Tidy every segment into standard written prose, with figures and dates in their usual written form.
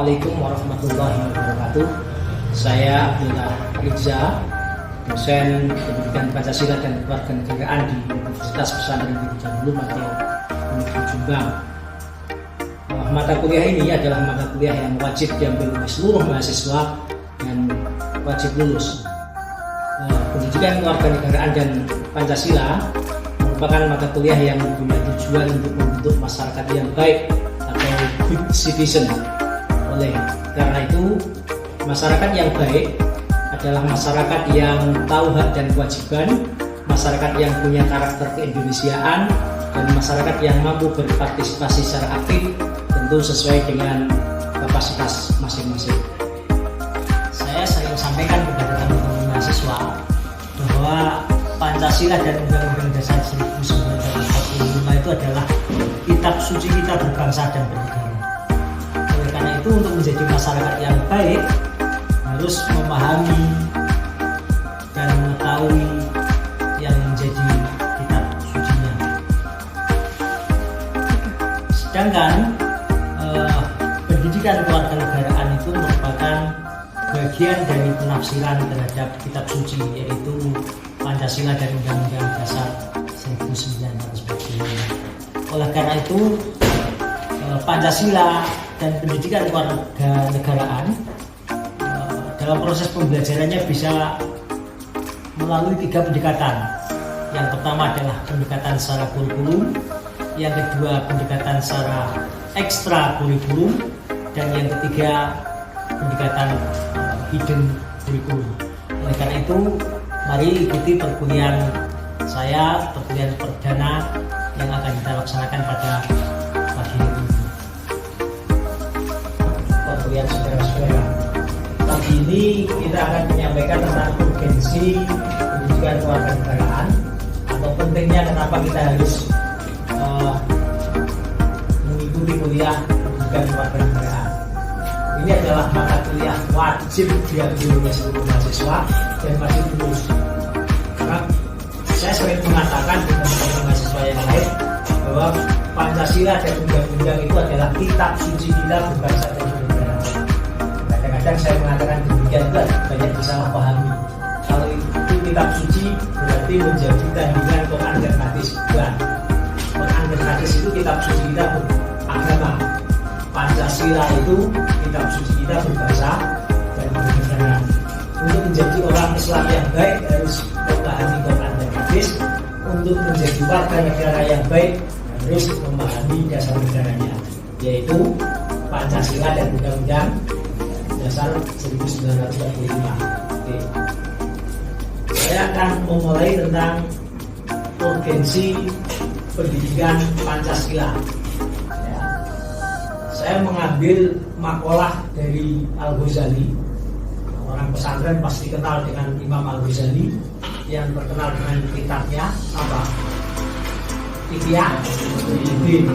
Assalamualaikum warahmatullahi wabarakatuh. Saya Abdullah Riza, dosen pendidikan Pancasila dan Kewarganegaraan di Universitas Pesantren Negeri Darul atau Negeri Jombang. Mata kuliah ini adalah mata kuliah yang wajib diambil oleh seluruh mahasiswa dan wajib lulus. Pendidikan Kewarganegaraan dan Pancasila merupakan mata kuliah yang punya tujuan untuk membentuk masyarakat yang baik atau good citizen. Oleh karena itu, masyarakat yang baik adalah masyarakat yang tahu hak dan kewajiban, masyarakat yang punya karakter keindonesiaan, dan masyarakat yang mampu berpartisipasi secara aktif, tentu sesuai dengan kapasitas masing-masing. Saya sering sampaikan kepada teman-teman mahasiswa bahwa Pancasila dan Undang-Undang Dasar 1945 itu adalah kitab suci kita berbangsa dan bernegara. Oleh karena itu, untuk menjadi masyarakat yang baik harus memahami dan mengetahui yang menjadi kitab sucinya. Sedangkan pendidikan kewarganegaraan itu merupakan bagian dari penafsiran terhadap kitab suci, yaitu Pancasila dan Undang-Undang Dasar 1945. Oleh karena itu, Pancasila dan pendidikan kewarganegaraan dalam proses pembelajarannya bisa melalui 3 pendekatan. Yang pertama adalah pendekatan secara kurikulum, yang kedua pendekatan secara ekstra kurikulum, dan yang ketiga pendekatan hidden kurikulum. Oleh karena itu, mari ikuti perkuliahan saya, perkuliahan perdana yang akan kita laksanakan pada pagi ini. Perkuliahan saudara-saudara, pagi ini kita akan menyampaikan tentang urgensi pendidikan kewarganegaraan atau pentingnya kenapa kita harus mengikuti kuliah pendidikan kewarganegaraan. Ini adalah mata kuliah wajib diambil oleh seluruh mahasiswa dan wajib lulus. Karena saya sering mengatakan di teman-teman mahasiswa yang lain bahwa Pancasila dan Undang-Undang itu adalah kitab suci kita berbangsa dan bernegara. Kadang-kadang saya mengatakan demikian juga banyak disalahpahami. Kalau itu kitab suci berarti menjadi tandingan Quran dan hadis. Bukan. Quran dan hadis itu kitab suci kita beragama. Pancasila itu kitab suci kita berbangsa dan bernegara. Untuk menjadi orang Islam yang baik harus memahami Quran dan hadis. Untuk menjadi warga negara yang baik harus memahami dasar negaranya, yaitu Pancasila dan Undang-Undang Dasar 1945. Oke. Saya akan memulai tentang urgensi pendidikan Pancasila. Saya mengambil makalah dari Al-Ghazali. Orang pesantren pasti kenal dengan Imam Al-Ghazali yang terkenal dengan kitabnya apa? Ihya Ulumuddin.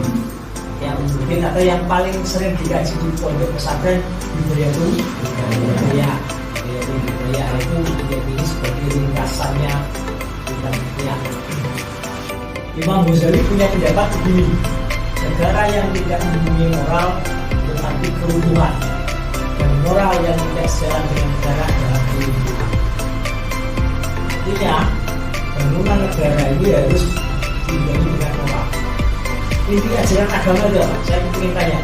Yang mungkin atau yang paling sering dikaji di pondok pesantren Hidayatul Hidayah. Hidayah itu menjadi sebagai ringkasannya tentang Ihya. Imam Ghazali punya pendapat begini: negara yang tidak mempunyai moral berarti keruntuhan, dan moral yang tidak sejalan dengan negara adalah keruntuhan. Artinya, bangunan negara ini harus dibangun dengan moral. Inti ajaran agama itu, saya ingin tanya,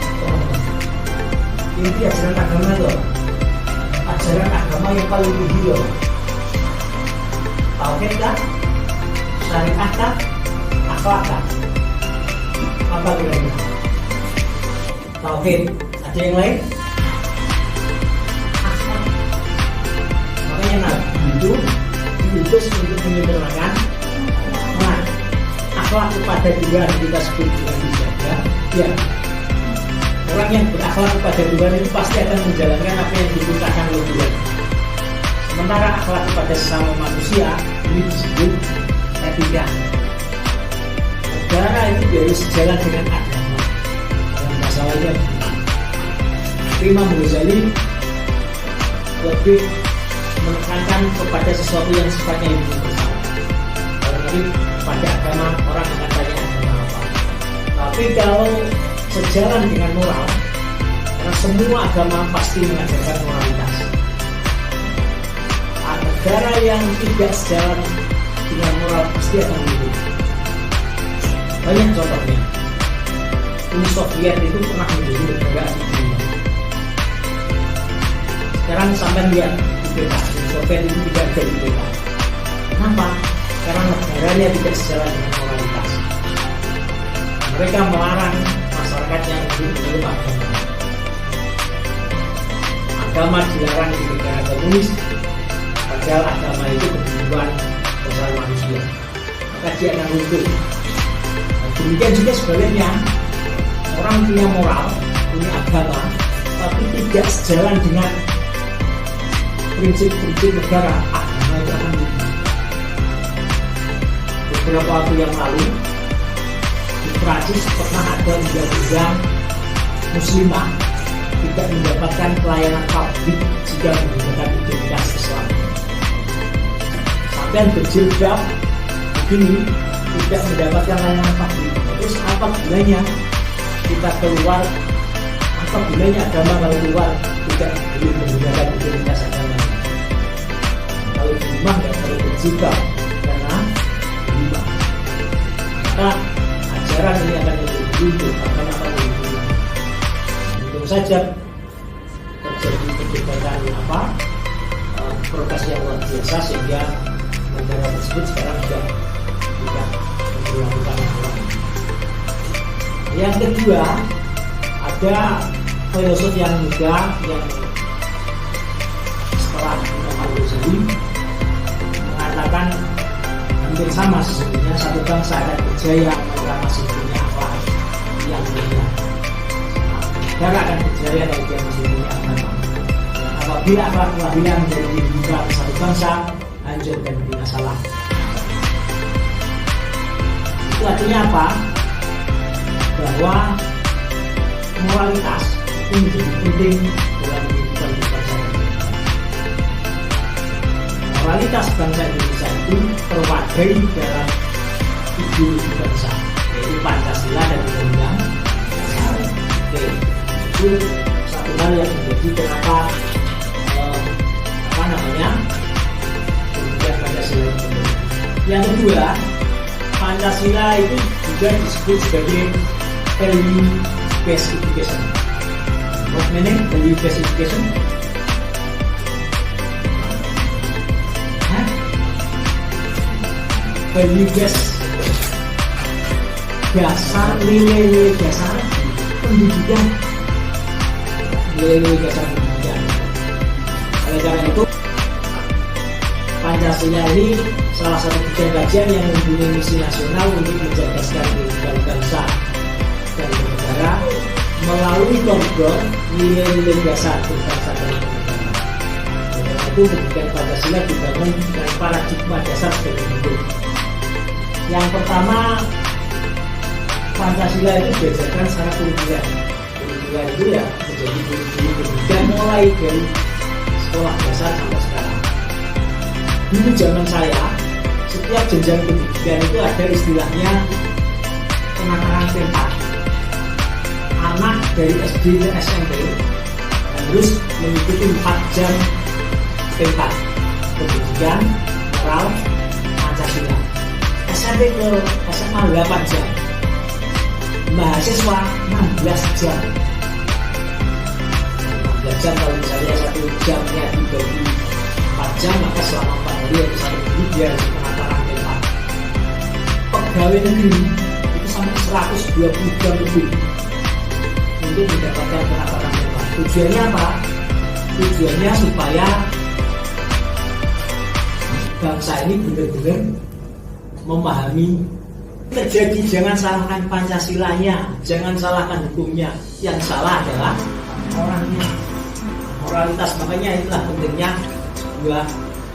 inti ajaran agama itu, ajaran agama yang paling tinggi itu, tauhid kah, syariah kah, akhlak kah? Apa kira-kira? Tauhid. Ada yang lain? Akhlak. Makanya Nabi itu diutus untuk menyempurnakan akhlak kepada Tuhan. Kita sebut dengan dijaga. Ya. Orang yang berakhlak kepada Tuhan itu pasti akan menjalankan apa yang diperintahkan oleh Tuhan. Sementara akhlak kepada sesama manusia ini disebut etika. Negara itu harus sejalan dengan agama. Dalam masalahnya, Imam Ghazali lebih menekankan kepada sesuatu yang sifatnya universal. Kalau tadi pada agama orang akan tanya agama apa. Tapi kalau sejalan dengan moral, karena semua agama pasti mengajarkan moralitas. Negara yang tidak sejalan dengan moral pasti akan hidup. Banyak contohnya. Uni Soviet itu pernah menjadi negara di dunia. Sekarang sampai lihat IPK, Uni Soviet itu tidak ada IPK. Kenapa? Karena negaranya tidak sejalan dengan moralitas. Mereka melarang masyarakat yang hidup menurut agama. Agama dilarang di negara komunis, padahal agama itu kebutuhan dasar manusia. Maka dia akan runtuh. Demikian juga sebaliknya, orang punya moral, punya agama, tapi tidak sejalan dengan prinsip-prinsip negara, agama itu akan runtuh. Beberapa waktu yang lalu di Prancis pernah ada undang-undang muslimah tidak mendapatkan pelayanan publik jika menggunakan identitas Islam. Sampai berjilbab begini tidak mendapatkan layanan publik. Terus apa gunanya kita keluar? Apa gunanya agama kalau keluar tidak boleh menggunakan identitas agama? Kalau di rumah nggak perlu berjilbab karena di rumah. Maka ajaran ini akan lebih runtuh, akan lebih runtuh. Tentu saja terjadi perdebatan protes yang luar biasa sehingga negara tersebut sekarang sudah tidak dilakukan lagi. Yang kedua, ada filosof yang muda yang setelah Imam Al-Ghazali mengatakan hampir sama sesungguhnya satu bangsa akan berjaya mereka masih punya akhlak yang mulia. Negara akan berjaya kalau dia masih punya agama. Apabila akhlak kelahiran menjadi dibuka satu bangsa, hancur dan binasalah. Itu artinya apa? Bahwa moralitas itu menjadi penting dalam kehidupan bangsa. Moralitas bangsa Indonesia itu terwadai dalam ideologi bangsa, yaitu Pancasila dan Undang-Undang Dasar. Itu satu hal yang menjadi kenapa kemudian Pancasila itu. Yang kedua, Pancasila itu juga disebut sebagai value based education. What meaning value based education? Value based dasar, nilai-nilai dasar pendidikan, nilai-nilai dasar pendidikan. Oleh karena itu Pancasila ini salah satu kajian yang mempunyai misi nasional untuk mencerdaskan kehidupan bangsa dan negara melalui koridor nilai-nilai dasar berbangsa dan bernegara. Karena itu pendidikan Pancasila dibangun dengan paradigma dasar sebagai berikut. Yang pertama, Pancasila itu diajarkan secara kurikuler. Kurikuler itu ya menjadi kurikulum pendidikan mulai dari sekolah dasar sampai sekarang. Dulu zaman saya, setiap jenjang pendidikan itu ada istilahnya penataran tempat. Anak dari SD ke SMP harus mengikuti 4 jam tempat pendidikan moral Pancasila. SMP ke SMA 8 jam. Mahasiswa 16 jam. 16 jam kalau misalnya 1 jamnya dibagi 4 jam, maka selama 4 hari atau 1 minggu dia harus penataran tempat. Pegawai negeri itu sampai 120 jam lebih untuk mendapatkan penataran tempat. Tujuannya apa? Tujuannya supaya bangsa ini benar-benar memahami. Jadi jangan salahkan Pancasilanya, jangan salahkan hukumnya. Yang salah adalah orangnya. Moralitas, makanya itulah pentingnya sebuah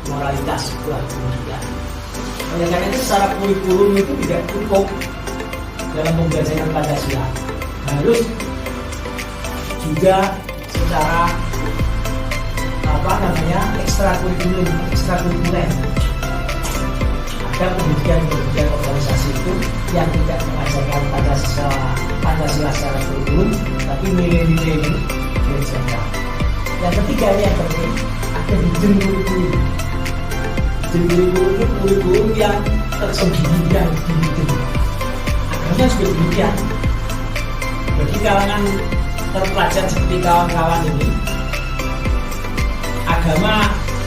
moralitas, sebuah pendidikan. Oleh karena itu secara kurikulum itu tidak cukup dalam pembelajaran Pancasila. Harus juga secara ekstrakurikuler. Ada pendidikan organisasi itu yang tidak mengajarkan Pancasila secara kurikulum, tapi nilai-nilai ini jenjang. Yang ketiga ini yang penting, ada hidden kurikulum. Hidden kurikulum itu kurikulum yang tersembunyi, yang hidden. Agamanya juga demikian. Bagi kalangan terpelajar seperti kawan-kawan ini,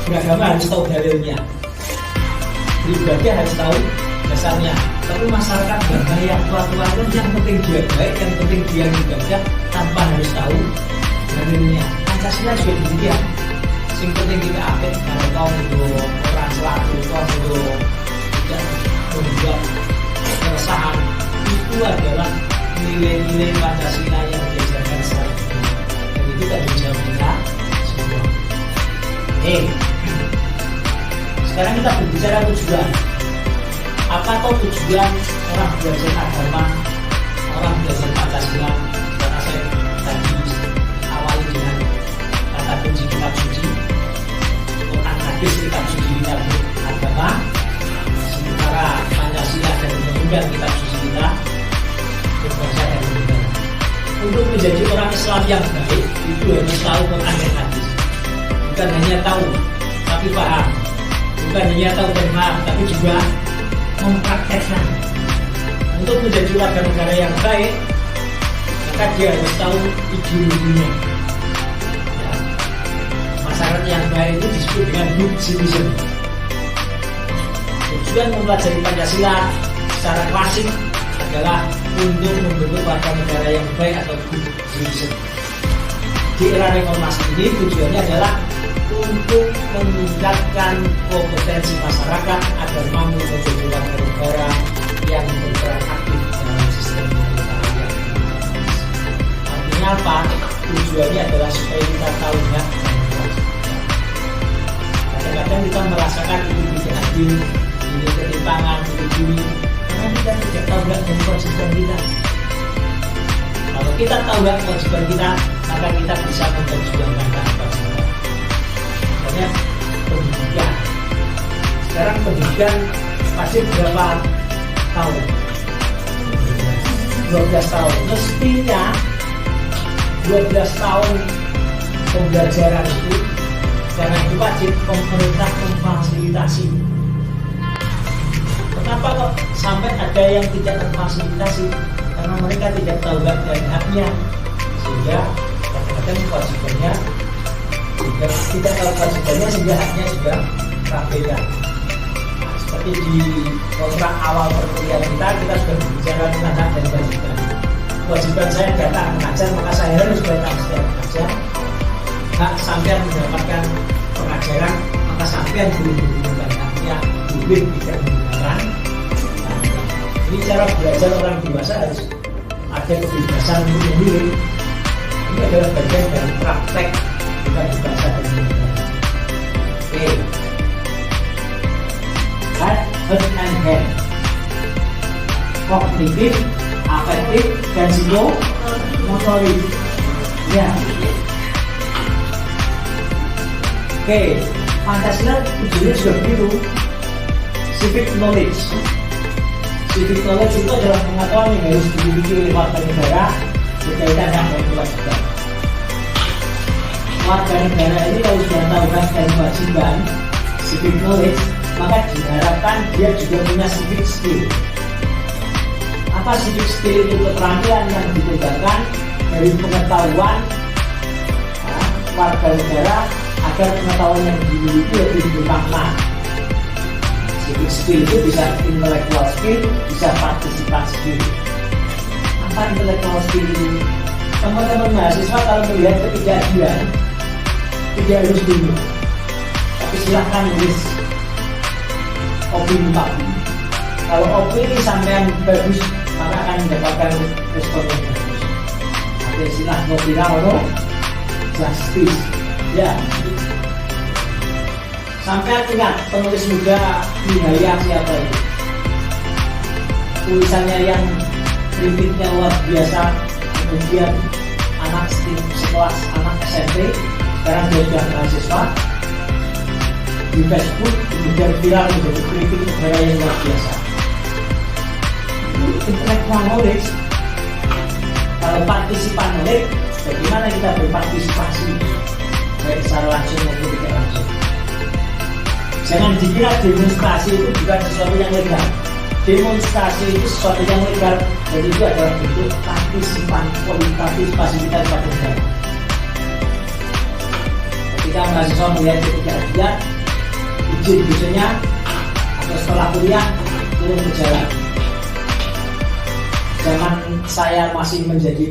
beragama harus tahu dalilnya, beribadah harus tahu dasarnya. Tapi masyarakat bergaya tua-tua yang penting dia baik, yang penting dia ibadah tanpa harus tahu dalilnya. Pancasila juga demikian. Sing penting kita apik kalau tahu itu orang selalu tahu itu tidak membuat keresahan. Itu adalah nilai-nilai Pancasila yang diajarkan secara hidup. Dan itu tanggung jawab kita semua. Sekarang kita berbicara tujuan. Apa tujuan orang belajar agama, orang belajar Pancasila? Karena saya tadi awali dengan kata kunci kitab suci, Quran hadis kitab suci kita agama, sementara Pancasila dan undang-undang kitab suci kita berbahasa dan negara. Untuk menjadi orang Islam yang baik itu harus tahu Quran dan hadis. Bukan hanya tahu, tapi paham. Bukan hanya tahu dan paham, tapi juga mempraktekkan. Untuk menjadi warga negara yang baik, maka dia harus tahu ideologinya. Ya. Masyarakat yang baik itu disebut dengan good citizen. Tujuan mempelajari Pancasila secara klasik adalah untuk membentuk warga negara yang baik atau good citizen. Di era reformasi ini tujuannya adalah untuk meningkatkan kompetensi masyarakat agar mampu menjadi warga negara yang berperan aktif dalam sistem pemerintahan yang demokratis. Artinya apa? Tujuannya adalah supaya kita tahu hak dan kewajiban. Kadang-kadang kita merasakan ini tidak adil, ini ketimpangan, ini karena kita tidak tahu hak dan kewajiban kita. Kalau kita tahu hak kewajiban kita, maka kita bisa memperjuangkan hak kewajiban. Makanya pendidikan. Sekarang pendidikan masih berapa tahun? 12 tahun. Mestinya 12 tahun pembelajaran itu karena itu wajib pemerintah memfasilitasi. Kenapa kok sampai ada yang tidak terfasilitasi? Karena mereka tidak tahu hak dan haknya, sehingga kadang-kadang kewajibannya juga tidak tahu kewajibannya, sehingga haknya juga terabaikan. Seperti di kontrak awal perkuliahan kita sudah berbicara tentang hak dan kewajiban. Kewajiban saya datang mengajar, maka saya harus datang setiap mengajar. Hak sampean mendapatkan pengajaran, maka sampean boleh menggunakan haknya, boleh tidak menggunakan. Ini cara belajar orang dewasa harus ada kebebasan untuk memilih. Ini adalah bagian dari praktek kita di bahasa dan negara. Oke. Heart and hand. Kognitif, afektif, dan psikomotorik. Ya. Oke. Pancasila tujuannya juga begitu. Civic knowledge. Civic knowledge itu adalah pengetahuan yang harus dimiliki oleh warga negara berkaitan dengan hak dan kewajiban. Warga negara ini kalau sudah tahu hak dan kewajiban, civic knowledge, maka diharapkan dia juga punya civic skill. Apa civic skill itu? Keterampilan yang ditegakkan dari pengetahuan warga negara agar pengetahuan yang dimiliki lebih bermakna. Civic skill itu bisa intellectual skill, bisa participant skill. Apa intellectual skill itu? Teman-teman mahasiswa kalau melihat ketidakadilan, tidak harus bingung, tapi silahkan nulis opini Pak. Kalau opini sampean bagus, maka akan mendapatkan respon yang bagus. Ada istilah no justice. Ya. Sampai ingat penulis muda Nihaya siapa itu? Tulisannya yang kritiknya luar biasa. Kemudian anak sekelas anak SMP, sekarang dia sudah mahasiswa, di Facebook kemudian viral menjadi kritik negara yang luar biasa. Itu intellectual knowledge. Kalau partisipan knowledge, bagaimana kita berpartisipasi baik secara langsung maupun tidak langsung. Jangan dikira demonstrasi itu bukan sesuatu yang legal. Demonstrasi itu sesuatu yang legal, dan itu adalah bentuk partisipasi kita pada negara. Ketika mahasiswa melihat ketidakadilan, izin dosennya atau setelah kuliah turun ke jalan. Zaman saya masih menjadi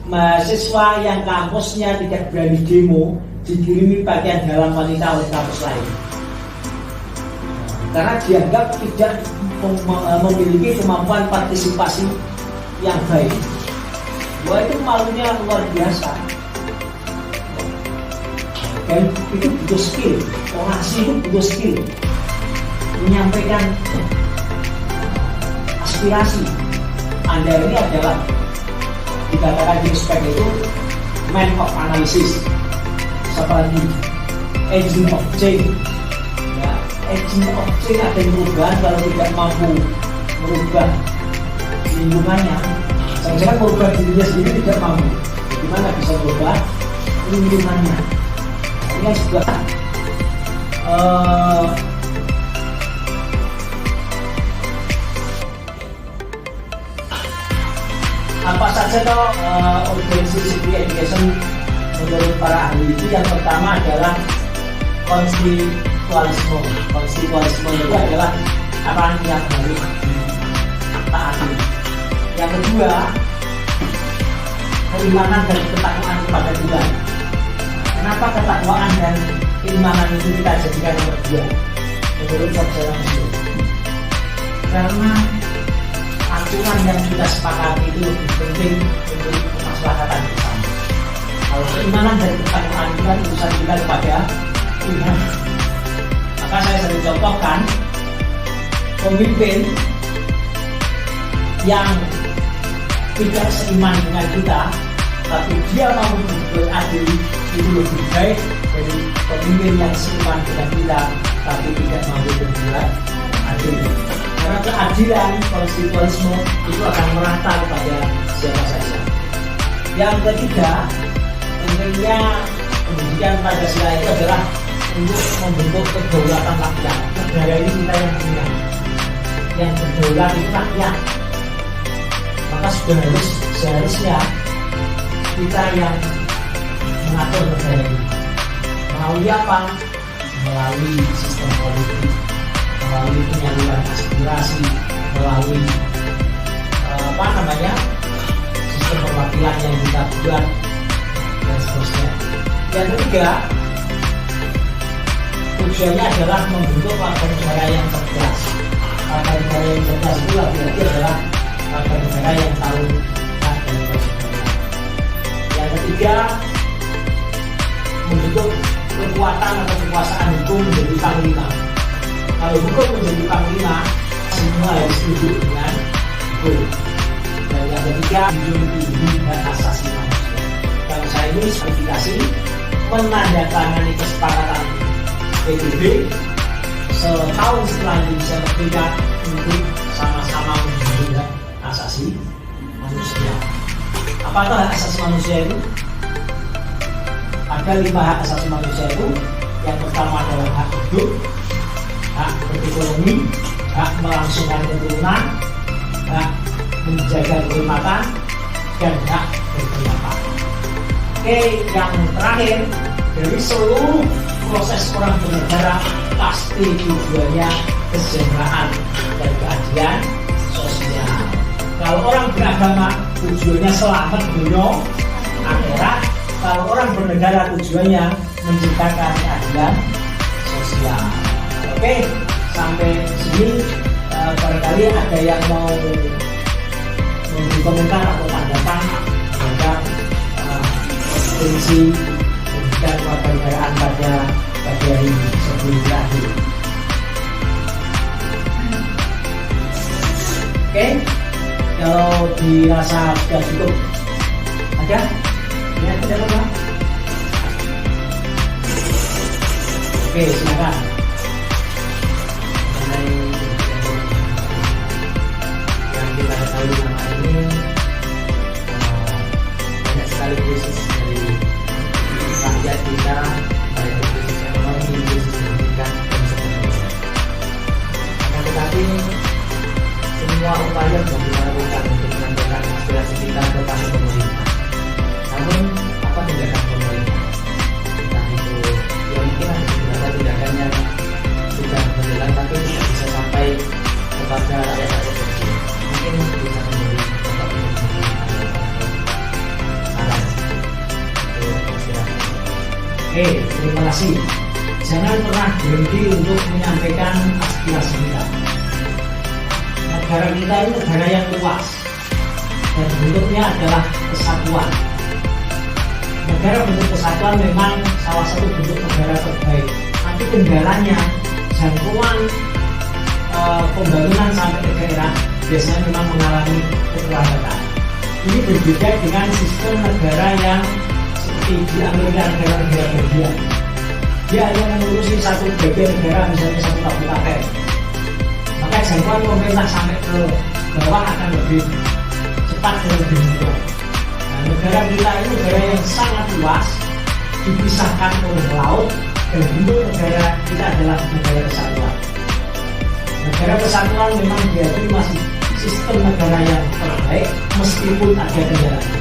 mahasiswa yang kampusnya tidak berani demo dikirimi pakaian dalam wanita oleh kampus lain, karena dianggap tidak memiliki kemampuan partisipasi yang baik. Wah, itu malunya luar biasa. Dan itu butuh skill, orasi itu butuh skill, menyampaikan aspirasi. Anda ini adalah dikatakan di spek itu man of analysis, seperti agent of change. Ya, agent of change ada yang perubahan kalau tidak mampu merubah lingkungannya. Jangan-jangan merubah dirinya sendiri tidak mampu, bagaimana bisa merubah lingkungannya? Ini kan juga apa saja toh urgensi civic education menurut para ahli itu. Yang pertama adalah konstitualisme. Konstitualisme itu adalah apa yang harus ditaati. Yang kedua, keimanan dan ketakwaan kepada Tuhan. Kenapa ketakwaan dan keimanan itu kita jadikan nomor 2 menurut sejarah Muslim? Karena aturan yang kita sepakati itu lebih penting untuk kemaslahatan bersama. Kalau keimanan dan ketakwaan kita urusan kita kepada Tuhan, maka saya sering contohkan pemimpin yang tidak seiman dengan kita, tapi dia mau beradil, itu lebih baik dari pemimpin yang seiman dengan kita, tapi tidak mau berbuat adil. Karena keadilan, konstitualisme itu akan merata kepada siapa saja. Yang ketiga, pentingnya pendidikan Pancasila itu adalah untuk membentuk kedaulatan rakyat. Negara ini kita yang punya, yang berdaulat itu rakyat. Maka seharusnya kita yang mengatur negara ini. Melalui apa? Melalui sistem politik, melalui penyaluran aspirasi, melalui sistem perwakilan yang kita buat, dan seterusnya. Yang ketiga, tujuannya adalah membentuk warga negara yang cerdas. Warga negara yang cerdas itu lagi-lagi adalah warga negara yang tahu hak dan kewajibannya. Yang ketiga, membentuk kekuatan atau kekuasaan hukum menjadi panglima. Kalau hukum menjadi panglima, semua harus duduk dengan hukum. Dan yang ketiga, menjunjung hak asasi manusia. Kalau saya ini sertifikasi menandatangani kesepakatan PBB setahun setelah Indonesia merdeka untuk sama-sama menjunjung hak asasi manusia. Apa itu hak asasi manusia itu? Ada 5 hak asasi manusia itu. Yang pertama adalah hak hidup, hak berekonomi, hak melangsungkan keturunan, hak menjaga kehormatan, dan hak berpendapat. Oke, yang terakhir, dari seluruh proses orang bernegara pasti tujuannya kesejahteraan dan keadilan sosial. Kalau orang beragama tujuannya selamat dunia akhirat. Kalau orang bernegara tujuannya menciptakan keadilan sosial. Oke, sampai sini barangkali ada yang mau memberi komentar atau tanggapan terhadap fungsi pendidikan kewarganegaraan pada hari ini sebelum berakhir. Oke, kalau dirasa sudah cukup, ada? Ya, tidak apa? Oke, silakan. Yang kita ketahui nama ini banyak sekali rakyat kita, baik itu sisi ekonomi, sisi pendidikan, dan sebagainya. Akan tetapi semua upaya sudah dilakukan untuk menyampaikan aspirasi kita kepada pemerintah. Namun apa tindakan pemerintah? Entah itu ya mungkin ada beberapa tindakan yang sudah berjalan tapi tidak bisa sampai kepada rakyat kecil. Mungkin bisa menjadi saran untuk aspirasi. Terima kasih. Jangan pernah berhenti untuk menyampaikan aspirasi kita. Negara kita ini negara yang luas dan bentuknya adalah kesatuan. Negara bentuk kesatuan memang salah satu bentuk negara terbaik. Tapi kendalanya jangkauan pembangunan sampai ke daerah biasanya memang mengalami keterlambatan. Ini berbeda dengan sistem negara yang seperti di Amerika, negara-negara bagian. Dia hanya mengurusi satu bagian negara, misalnya satu kabupaten. Maka jangkauan pemerintah sampai ke bawah akan lebih cepat dan lebih mudah. Nah, negara kita ini negara yang sangat luas, dipisahkan oleh laut, dan bentuk negara kita adalah negara kesatuan. Negara kesatuan memang diakui masih sistem negara yang terbaik meskipun ada kendalanya.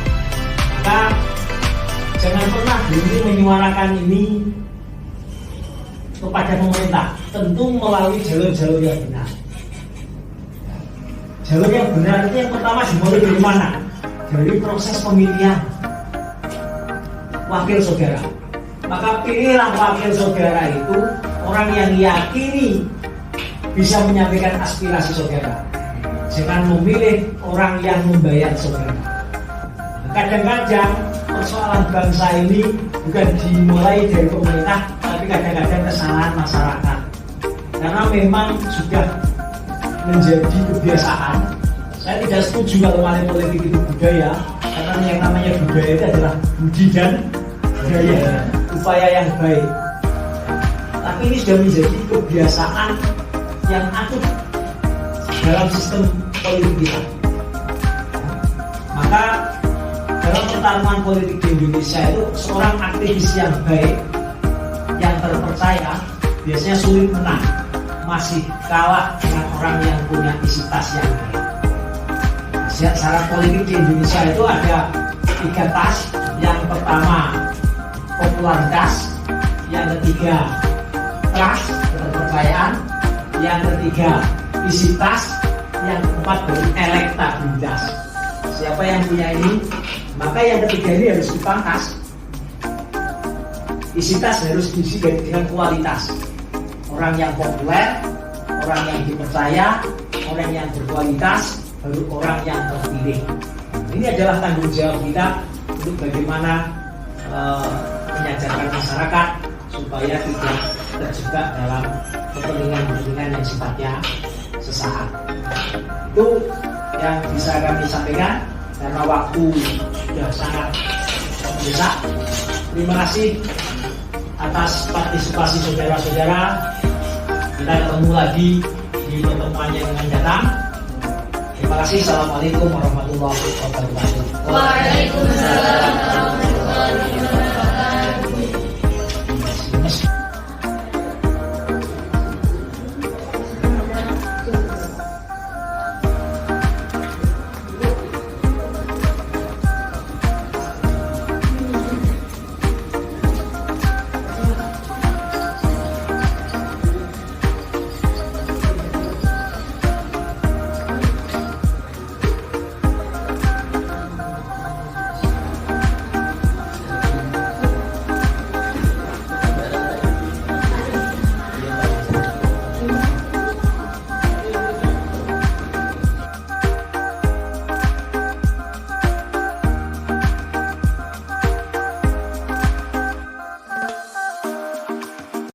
Maka jangan pernah berhenti menyuarakan ini kepada pemerintah, tentu melalui jalur-jalur yang benar. Jalur yang benar itu yang pertama dimulai dari mana? Dari proses pemilihan wakil saudara. Maka pilihlah wakil saudara itu orang yang yakini bisa menyampaikan aspirasi saudara. Jangan memilih orang yang membayar saudara. Kadang-kadang persoalan bangsa ini bukan dimulai dari pemerintah, tapi kadang-kadang kesalahan masyarakat. Karena memang sudah menjadi kebiasaan. Saya tidak setuju kalau money politik itu budaya, karena yang namanya budaya itu adalah budi dan budaya, upaya yang baik. Tapi ini sudah menjadi kebiasaan yang akut dalam sistem politik kita. Maka dalam pertarungan politik di Indonesia itu seorang aktivis yang baik, yang terpercaya, biasanya sulit menang, masih kalah dengan orang yang punya isi tas yang baik. Syarat politik di Indonesia itu ada 3 tas. Yang pertama popularitas, yang ketiga trust, kepercayaan, yang ketiga isi tas, yang keempat baru elektabilitas. Siapa yang punya ini, maka yang ketiga ini harus dipangkas. Isi tas harus diisi dengan kualitas. Orang yang populer, orang yang dipercaya, orang yang berkualitas, baru orang yang terpilih. Ini adalah tanggung jawab kita untuk bagaimana menyadarkan masyarakat supaya tidak terjebak dalam kepentingan-kepentingan yang sifatnya sesaat. Itu yang bisa kami sampaikan karena waktu sudah sangat mendesak. Terima kasih atas partisipasi saudara-saudara. Kita ketemu lagi di pertemuan yang akan datang. Terima kasih. Assalamualaikum warahmatullahi wabarakatuh. Waalaikumsalam.